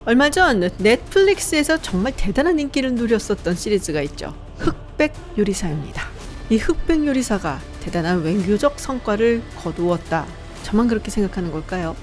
얼마 전 넷플릭스에서 정말 대단한 인기를 누렸었던 시리즈가 있죠. 흑백 요리사입니다. 이 흑백 요리사가 대단한 외교적 성과를 거두었다. 저만 그렇게 생각하는 걸까요?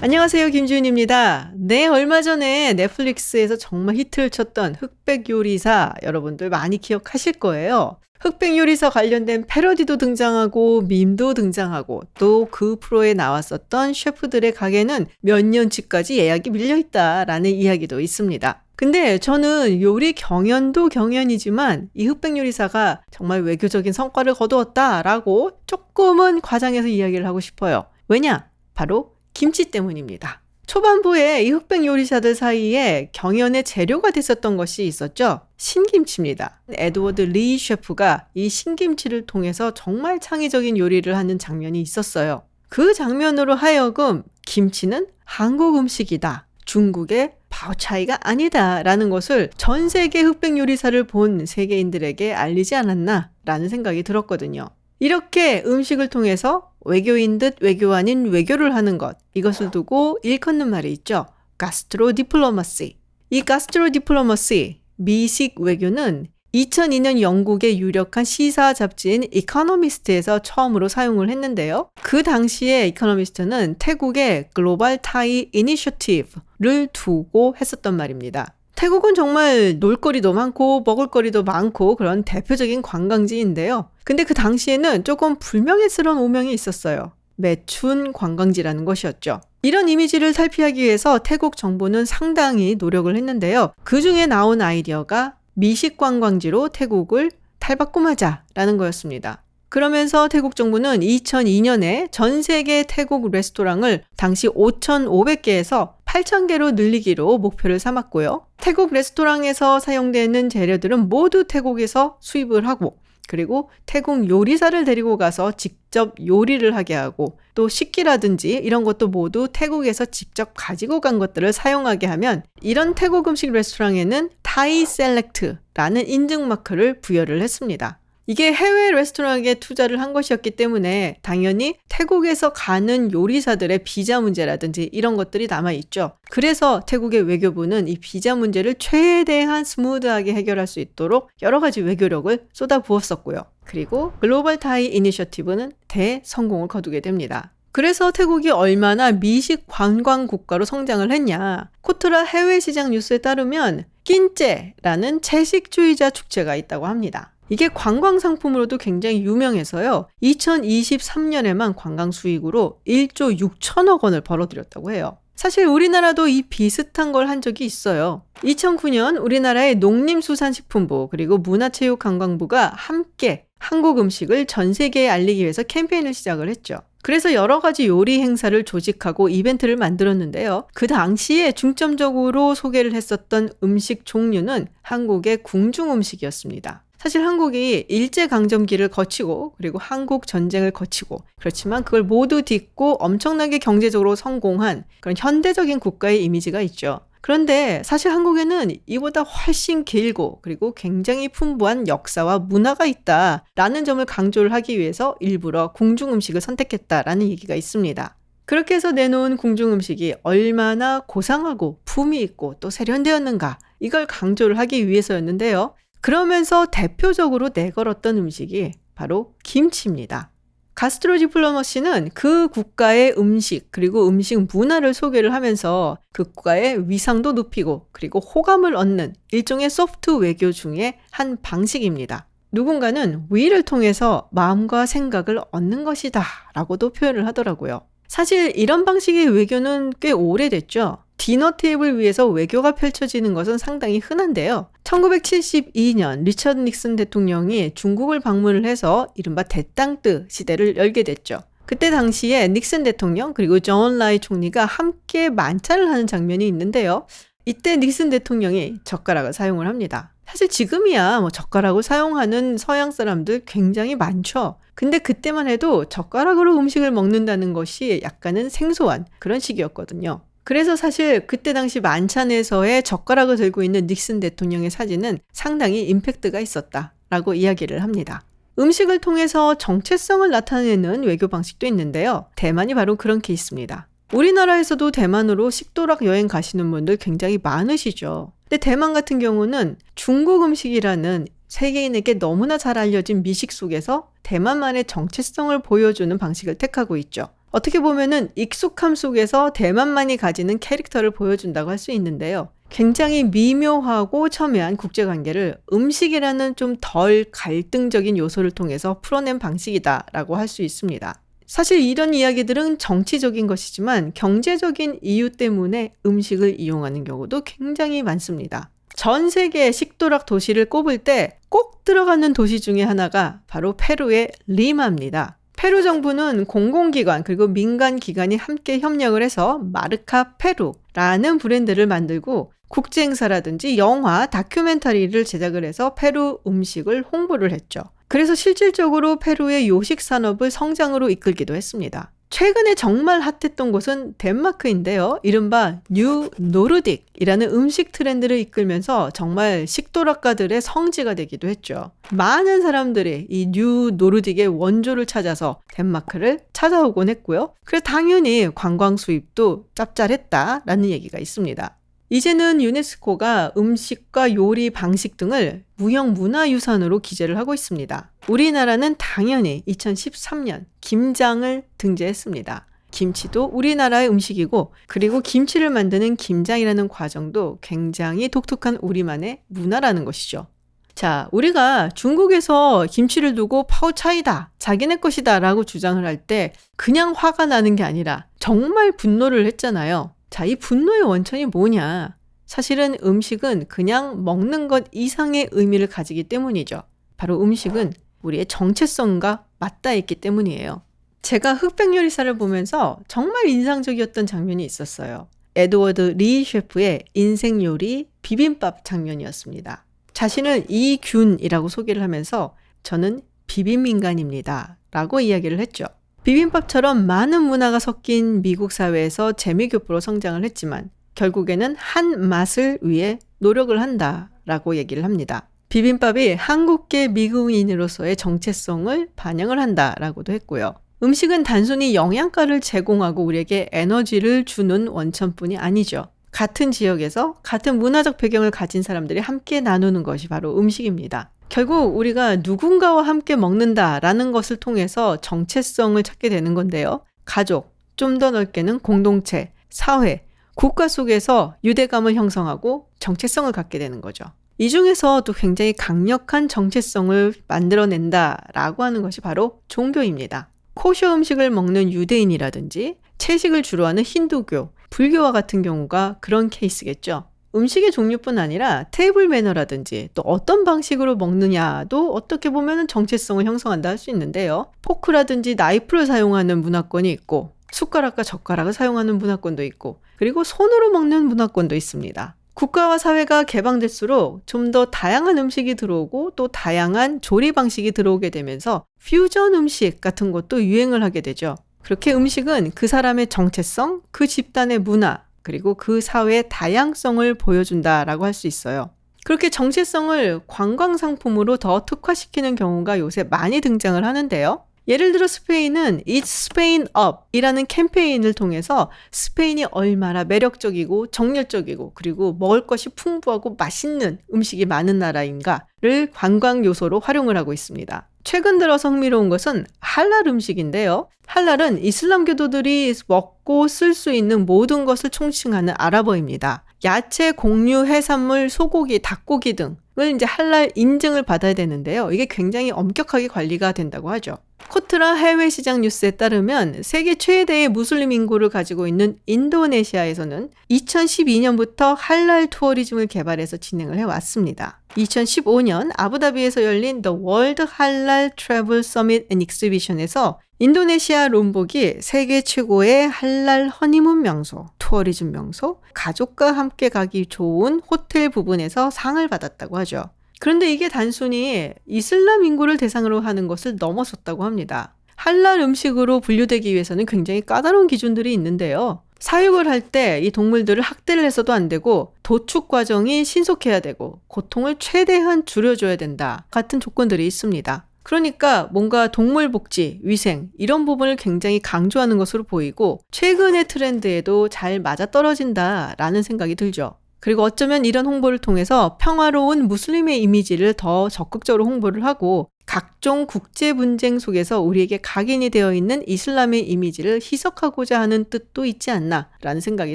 안녕하세요, 김주윤입니다. 네, 얼마 전에 넷플릭스에서 정말 히트를 쳤던 흑백 요리사 여러분들 많이 기억하실 거예요. 흑백 요리사 관련된 패러디도 등장하고 밈도 등장하고 또 그 프로에 나왔었던 셰프들의 가게는 몇 년치까지 예약이 밀려있다라는 이야기도 있습니다. 근데 저는 요리 경연도 경연이지만 이 흑백 요리사가 정말 외교적인 성과를 거두었다라고 조금은 과장해서 이야기를 하고 싶어요. 왜냐? 바로 김치 때문입니다. 초반부에 이 흑백 요리사들 사이에 경연의 재료가 됐었던 것이 있었죠. 신김치입니다. 에드워드 리 셰프가 이 신김치를 통해서 정말 창의적인 요리를 하는 장면이 있었어요. 그 장면으로 하여금 김치는 한국 음식이다. 중국의 바오차이가 아니다. 라는 것을 전 세계 흑백 요리사를 본 세계인들에게 알리지 않았나 라는 생각이 들었거든요. 이렇게 음식을 통해서 외교인 듯 외교 아닌 외교를 하는 것, 이것을 두고 일컫는 말이 있죠. 가스트로 디플로마시. 이 가스트로 디플로마시, 미식 외교는 2002년 영국의 유력한 시사 잡지인 이코노미스트에서 처음으로 사용을 했는데요. 그 당시에 이코노미스트는 태국의 글로벌 타이 이니셔티브를 두고 했었던 말입니다. 태국은 정말 놀거리도 많고 먹을거리도 많고 그런 대표적인 관광지인데요. 근데 그 당시에는 조금 불명예스러운 오명이 있었어요. 매춘 관광지라는 것이었죠. 이런 이미지를 탈피하기 위해서 태국 정부는 상당히 노력을 했는데요. 그 중에 나온 아이디어가 미식 관광지로 태국을 탈바꿈하자라는 거였습니다. 그러면서 태국 정부는 2002년에 전 세계 태국 레스토랑을 당시 5,500개에서 8,000개로 늘리기로 목표를 삼았고요. 태국 레스토랑에서 사용되는 재료들은 모두 태국에서 수입을 하고 그리고 태국 요리사를 데리고 가서 직접 요리를 하게 하고 또 식기라든지 이런 것도 모두 태국에서 직접 가지고 간 것들을 사용하게 하면 이런 태국 음식 레스토랑에는 타이 셀렉트라는 인증 마크를 부여를 했습니다. 이게 해외 레스토랑에 투자를 한 것이었기 때문에 당연히 태국에서 가는 요리사들의 비자 문제라든지 이런 것들이 남아있죠. 그래서 태국의 외교부는 이 비자 문제를 최대한 스무드하게 해결할 수 있도록 여러 가지 외교력을 쏟아부었었고요. 그리고 글로벌 타이 이니셔티브는 대성공을 거두게 됩니다. 그래서 태국이 얼마나 미식 관광 국가로 성장을 했냐. 코트라 해외 시장 뉴스에 따르면 낀제라는 채식주의자 축제가 있다고 합니다. 이게 관광 상품으로도 굉장히 유명해서요. 2023년에만 관광 수익으로 1조 6천억 원을 벌어들였다고 해요. 사실 우리나라도 이 비슷한 걸 한 적이 있어요. 2009년 우리나라의 농림수산식품부 그리고 문화체육관광부가 함께 한국 음식을 전 세계에 알리기 위해서 캠페인을 시작을 했죠. 그래서 여러 가지 요리 행사를 조직하고 이벤트를 만들었는데요. 그 당시에 중점적으로 소개를 했었던 음식 종류는 한국의 궁중 음식이었습니다. 사실 한국이 일제강점기를 거치고 그리고 한국 전쟁을 거치고 그렇지만 그걸 모두 딛고 엄청나게 경제적으로 성공한 그런 현대적인 국가의 이미지가 있죠. 그런데 사실 한국에는 이보다 훨씬 길고 그리고 굉장히 풍부한 역사와 문화가 있다라는 점을 강조를 하기 위해서 일부러 궁중 음식을 선택했다라는 얘기가 있습니다. 그렇게 해서 내놓은 궁중 음식이 얼마나 고상하고 품위 있고 또 세련되었는가 이걸 강조를 하기 위해서였는데요. 그러면서 대표적으로 내걸었던 음식이 바로 김치입니다. 가스트로 디플로마시는 그 국가의 음식 그리고 음식 문화를 소개를 하면서 그 국가의 위상도 높이고 그리고 호감을 얻는 일종의 소프트 외교 중에 한 방식입니다. 누군가는 위를 통해서 마음과 생각을 얻는 것이다 라고도 표현을 하더라고요. 사실 이런 방식의 외교는 꽤 오래됐죠. 디너 테이블 위에서 외교가 펼쳐지는 것은 상당히 흔한데요. 1972년 리처드 닉슨 대통령이 중국을 방문을 해서 이른바 대땅뜨 시대를 열게 됐죠. 그때 당시에 닉슨 대통령 그리고 존 라이 총리가 함께 만찬을 하는 장면이 있는데요. 이때 닉슨 대통령이 젓가락을 사용을 합니다. 사실 지금이야 젓가락을 사용하는 서양 사람들 굉장히 많죠. 근데 그때만 해도 젓가락으로 음식을 먹는다는 것이 약간은 생소한 그런 시기였거든요. 그래서 사실 그때 당시 만찬에서의 젓가락을 들고 있는 닉슨 대통령의 사진은 상당히 임팩트가 있었다라고 이야기를 합니다. 음식을 통해서 정체성을 나타내는 외교 방식도 있는데요. 대만이 바로 그런 케이스입니다. 우리나라에서도 대만으로 식도락 여행 가시는 분들 굉장히 많으시죠. 근데 대만 같은 경우는 중국 음식이라는 세계인에게 너무나 잘 알려진 미식 속에서 대만만의 정체성을 보여주는 방식을 택하고 있죠. 어떻게 보면은 익숙함 속에서 대만만이 가지는 캐릭터를 보여준다고 할 수 있는데요. 굉장히 미묘하고 첨예한 국제관계를 음식이라는 좀 덜 갈등적인 요소를 통해서 풀어낸 방식이다라고 할 수 있습니다. 사실 이런 이야기들은 정치적인 것이지만 경제적인 이유 때문에 음식을 이용하는 경우도 굉장히 많습니다. 전 세계 식도락 도시를 꼽을 때 꼭 들어가는 도시 중에 하나가 바로 페루의 리마입니다. 페루 정부는 공공기관 그리고 민간기관이 함께 협력을 해서 마르카 페루라는 브랜드를 만들고 국제행사라든지 영화, 다큐멘터리를 제작을 해서 페루 음식을 홍보를 했죠. 그래서 실질적으로 페루의 요식 산업을 성장으로 이끌기도 했습니다. 최근에 정말 핫했던 곳은 덴마크인데요. 이른바 뉴 노르딕이라는 음식 트렌드를 이끌면서 정말 식도락가들의 성지가 되기도 했죠. 많은 사람들이 이 뉴 노르딕의 원조를 찾아서 덴마크를 찾아오곤 했고요. 그래서 당연히 관광 수입도 짭짤했다라는 얘기가 있습니다. 이제는 유네스코가 음식과 요리 방식 등을 무형문화유산으로 기재를 하고 있습니다. 우리나라는 당연히 2013년 김장을 등재했습니다. 김치도 우리나라의 음식이고 그리고 김치를 만드는 김장이라는 과정도 굉장히 독특한 우리만의 문화라는 것이죠. 자, 우리가 중국에서 김치를 두고 파오차이다, 자기네 것이다 라고 주장을 할 때 그냥 화가 나는 게 아니라 정말 분노를 했잖아요. 자, 이 분노의 원천이 뭐냐? 사실은 음식은 그냥 먹는 것 이상의 의미를 가지기 때문이죠. 바로 음식은 우리의 정체성과 맞닿아 있기 때문이에요. 제가 흑백 요리사를 보면서 정말 인상적이었던 장면이 있었어요. 에드워드 리 셰프의 인생 요리 비빔밥 장면이었습니다. 자신을 이균이라고 소개를 하면서 저는 비빔인간입니다 라고 이야기를 했죠. 비빔밥처럼 많은 문화가 섞인 미국 사회에서 재미교포로 성장을 했지만 결국에는 한 맛을 위해 노력을 한다라고 얘기를 합니다. 비빔밥이 한국계 미국인으로서의 정체성을 반영을 한다라고도 했고요. 음식은 단순히 영양가를 제공하고 우리에게 에너지를 주는 원천뿐이 아니죠. 같은 지역에서 같은 문화적 배경을 가진 사람들이 함께 나누는 것이 바로 음식입니다. 결국 우리가 누군가와 함께 먹는다라는 것을 통해서 정체성을 찾게 되는 건데요. 가족, 좀 더 넓게는 공동체, 사회, 국가 속에서 유대감을 형성하고 정체성을 갖게 되는 거죠. 이 중에서 또 굉장히 강력한 정체성을 만들어낸다라고 하는 것이 바로 종교입니다. 코셔 음식을 먹는 유대인이라든지 채식을 주로 하는 힌두교, 불교와 같은 경우가 그런 케이스겠죠. 음식의 종류뿐 아니라 테이블 매너라든지 또 어떤 방식으로 먹느냐도 어떻게 보면 정체성을 형성한다 할 수 있는데요. 포크라든지 나이프를 사용하는 문화권이 있고 숟가락과 젓가락을 사용하는 문화권도 있고 그리고 손으로 먹는 문화권도 있습니다. 국가와 사회가 개방될수록 좀 더 다양한 음식이 들어오고 또 다양한 조리 방식이 들어오게 되면서 퓨전 음식 같은 것도 유행을 하게 되죠. 그렇게 음식은 그 사람의 정체성, 그 집단의 문화, 그리고 그 사회의 다양성을 보여준다라고 할 수 있어요. 그렇게 정체성을 관광 상품으로 더 특화시키는 경우가 요새 많이 등장을 하는데요. 예를 들어 스페인은 Eat Spain Up 이라는 캠페인을 통해서 스페인이 얼마나 매력적이고 정열적이고 그리고 먹을 것이 풍부하고 맛있는 음식이 많은 나라인가를 관광 요소로 활용을 하고 있습니다. 최근 들어서 흥미로운 것은 할랄 음식인데요. 할랄은 이슬람교도들이 먹고 쓸 수 있는 모든 것을 총칭하는 아랍어입니다. 야채, 곡류, 해산물, 소고기, 닭고기 등을 이제 할랄 인증을 받아야 되는데요. 이게 굉장히 엄격하게 관리가 된다고 하죠. 코트라 해외 시장 뉴스에 따르면 세계 최대의 무슬림 인구를 가지고 있는 인도네시아에서는 2012년부터 할랄 투어리즘을 개발해서 진행을 해왔습니다. 2015년 아부다비에서 열린 The World Halal Travel Summit and Exhibition에서 인도네시아 롬복이 세계 최고의 할랄 허니문 명소, 투어리즘 명소, 가족과 함께 가기 좋은 호텔 부분에서 상을 받았다고 하죠. 그런데 이게 단순히 이슬람 인구를 대상으로 하는 것을 넘어섰다고 합니다. 할랄 음식으로 분류되기 위해서는 굉장히 까다로운 기준들이 있는데요. 사육을 할 때 이 동물들을 학대를 해서도 안 되고 도축 과정이 신속해야 되고 고통을 최대한 줄여줘야 된다 같은 조건들이 있습니다. 그러니까 뭔가 동물 복지, 위생 이런 부분을 굉장히 강조하는 것으로 보이고 최근의 트렌드에도 잘 맞아떨어진다라는 생각이 들죠. 그리고 어쩌면 이런 홍보를 통해서 평화로운 무슬림의 이미지를 더 적극적으로 홍보를 하고 각종 국제 분쟁 속에서 우리에게 각인이 되어 있는 이슬람의 이미지를 희석하고자 하는 뜻도 있지 않나라는 생각이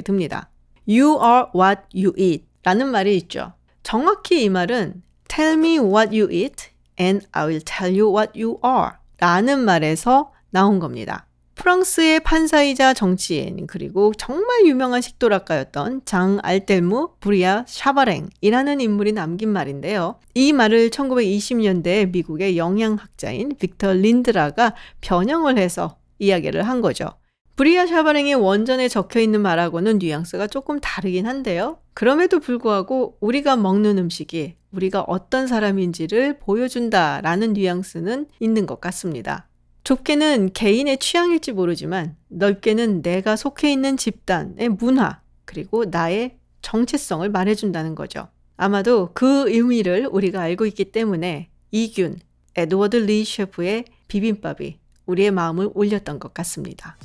듭니다. You are what you eat 라는 말이 있죠. 정확히 이 말은 Tell me what you eat and I will tell you what you are 라는 말에서 나온 겁니다. 프랑스의 판사이자 정치인 그리고 정말 유명한 식도락가였던 장 알텔무 브리아 샤바랭이라는 인물이 남긴 말인데요. 이 말을 1920년대 미국의 영양학자인 빅터 린드라가 변형을 해서 이야기를 한 거죠. 브리아 샤바랭의 원전에 적혀있는 말하고는 뉘앙스가 조금 다르긴 한데요. 그럼에도 불구하고 우리가 먹는 음식이 우리가 어떤 사람인지를 보여준다라는 뉘앙스는 있는 것 같습니다. 좁게는 개인의 취향일지 모르지만 넓게는 내가 속해 있는 집단의 문화 그리고 나의 정체성을 말해준다는 거죠. 아마도 그 의미를 우리가 알고 있기 때문에 이균, 에드워드 리 셰프의 비빔밥이 우리의 마음을 울렸던 것 같습니다.